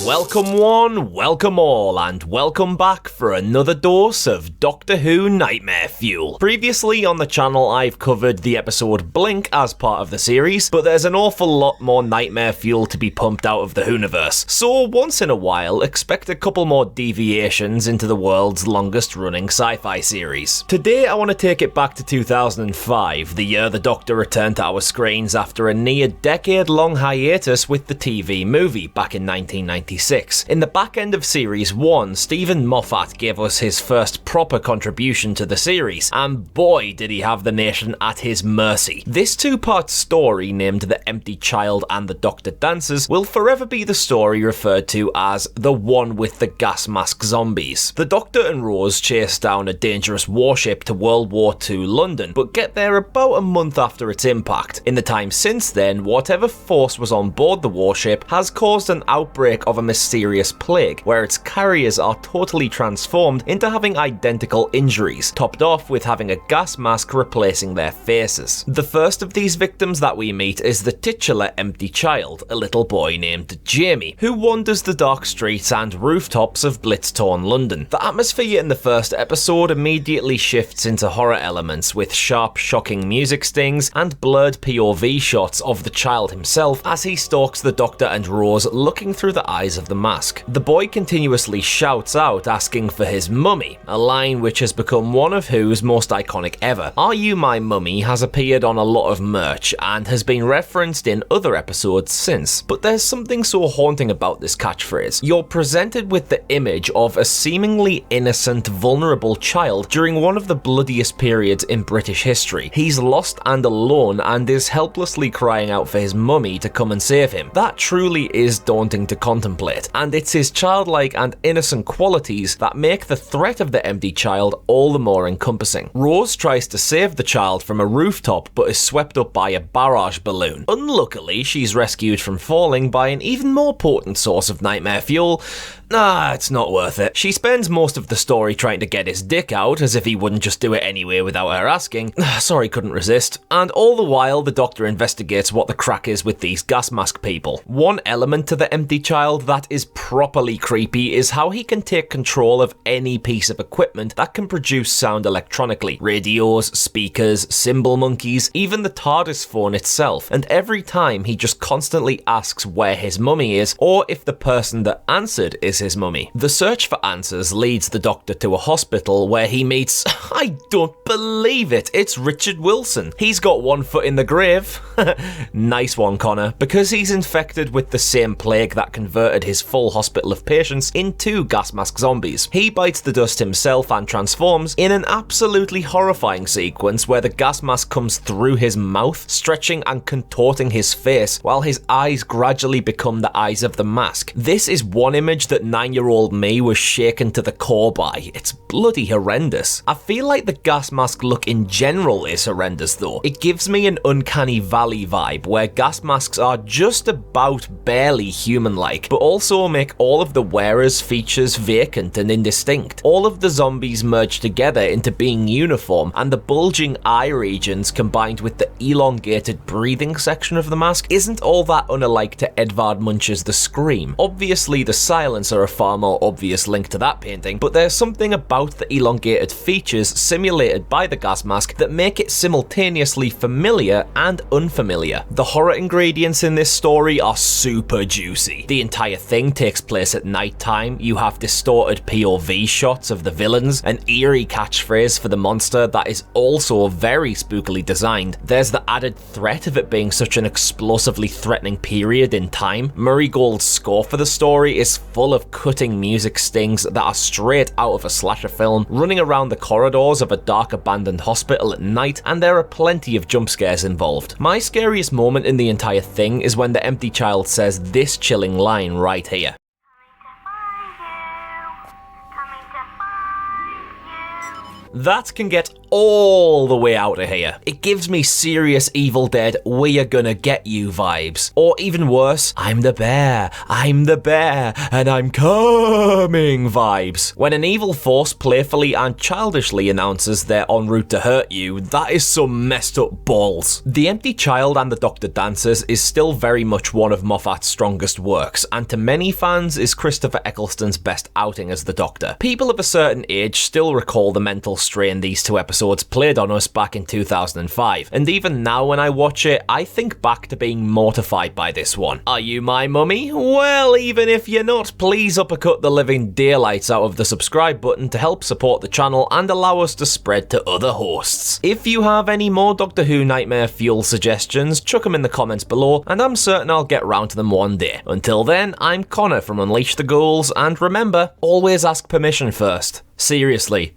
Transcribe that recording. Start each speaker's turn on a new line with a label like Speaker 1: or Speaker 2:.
Speaker 1: Welcome one, welcome all, and welcome back for another dose of Doctor Who Nightmare Fuel. Previously on the channel I've covered the episode Blink as part of the series, but there's an awful lot more Nightmare Fuel to be pumped out of the Whoniverse, so once in a while expect a couple more deviations into the world's longest running sci-fi series. Today I want to take it back to 2005, the year the Doctor returned to our screens after a near decade-long hiatus with the TV movie back in 1996. In the back end of Series 1, Stephen Moffat gave us his first proper contribution to the series, and boy did he have the nation at his mercy. This two-part story, named The Empty Child and The Doctor Dances, will forever be the story referred to as the one with the gas mask zombies. The Doctor and Rose chase down a dangerous warship to World War II London, but get there about a month after its impact. In the time since then, whatever force was on board the warship has caused an outbreak of a mysterious plague, where its carriers are totally transformed into having identical injuries, topped off with having a gas mask replacing their faces. The first of these victims that we meet is the titular empty child, a little boy named Jamie, who wanders the dark streets and rooftops of blitz-torn London. The atmosphere in the first episode immediately shifts into horror elements, with sharp, shocking music stings and blurred POV shots of the child himself as he stalks the Doctor and Rose, looking through the eyes of the mask. The boy continuously shouts out asking for his mummy, a line which has become one of Who's most iconic ever. "Are you my mummy?" has appeared on a lot of merch and has been referenced in other episodes since. But there's something so haunting about this catchphrase. You're presented with the image of a seemingly innocent, vulnerable child during one of the bloodiest periods in British history. He's lost and alone and is helplessly crying out for his mummy to come and save him. That truly is daunting to contemplate, and it's his childlike and innocent qualities that make the threat of the empty child all the more encompassing. Rose tries to save the child from a rooftop but is swept up by a barrage balloon. Unluckily, she's rescued from falling by an even more potent source of nightmare fuel. It's not worth it. She spends most of the story trying to get his dick out, as if he wouldn't just do it anyway without her asking. Sorry, couldn't resist. And all the while, the Doctor investigates what the crack is with these gas mask people. One element to the empty child that is properly creepy is how he can take control of any piece of equipment that can produce sound electronically. Radios, speakers, cymbal monkeys, even the TARDIS phone itself. And every time he just constantly asks where his mummy is, or if the person that answered is his mummy. The search for answers leads the Doctor to a hospital where he meets, I don't believe it, it's Richard Wilson. He's got one foot in the grave. Nice one, Connor. Because he's infected with the same plague that converted his full hospital of patients into gas mask zombies. He bites the dust himself and transforms in an absolutely horrifying sequence where the gas mask comes through his mouth, stretching and contorting his face while his eyes gradually become the eyes of the mask. This is one image that 9-year-old me was shaken to the core by. It's bloody horrendous. I feel like the gas mask look in general is horrendous though. It gives me an Uncanny Valley vibe where gas masks are just about barely human-like, but also make all of the wearer's features vacant and indistinct. All of the zombies merge together into being uniform, and the bulging eye regions combined with the elongated breathing section of the mask isn't all that unalike to Edvard Munch's The Scream. Obviously the silence are a far more obvious link to that painting, but there's something about the elongated features simulated by the gas mask that make it simultaneously familiar and unfamiliar. The horror ingredients in this story are super juicy. The entire thing takes place at night time. You have distorted POV shots of the villains, an eerie catchphrase for the monster that is also very spookily designed. There's the added threat of it being such an explosively threatening period in time. Murray Gold's score for the story is full of cutting music stings that are straight out of a slasher film, running around the corridors of a dark abandoned hospital at night, and there are plenty of jump scares involved. My scariest moment in the entire thing is when the empty child says this chilling line right here. that can get all the way out of here. It gives me serious Evil Dead, we're gonna get you vibes. Or even worse, I'm the bear, and I'm coming vibes. When an evil force playfully and childishly announces they're en route to hurt you, that is some messed up balls. The Empty Child and the Doctor Dances is still very much one of Moffat's strongest works, and to many fans is Christopher Eccleston's best outing as the Doctor. People of a certain age still recall the mental strain these two episodes played on us back in 2005, and even now when I watch it, I think back to being mortified by this one. Are you my mummy? Well, even if you're not, please uppercut the living daylights out of the subscribe button to help support the channel and allow us to spread to other hosts. If you have any more Doctor Who Nightmare Fuel suggestions, chuck them in the comments below, and I'm certain I'll get round to them one day. Until then, I'm Connor from Unleash the Ghouls, and remember, always ask permission first. Seriously,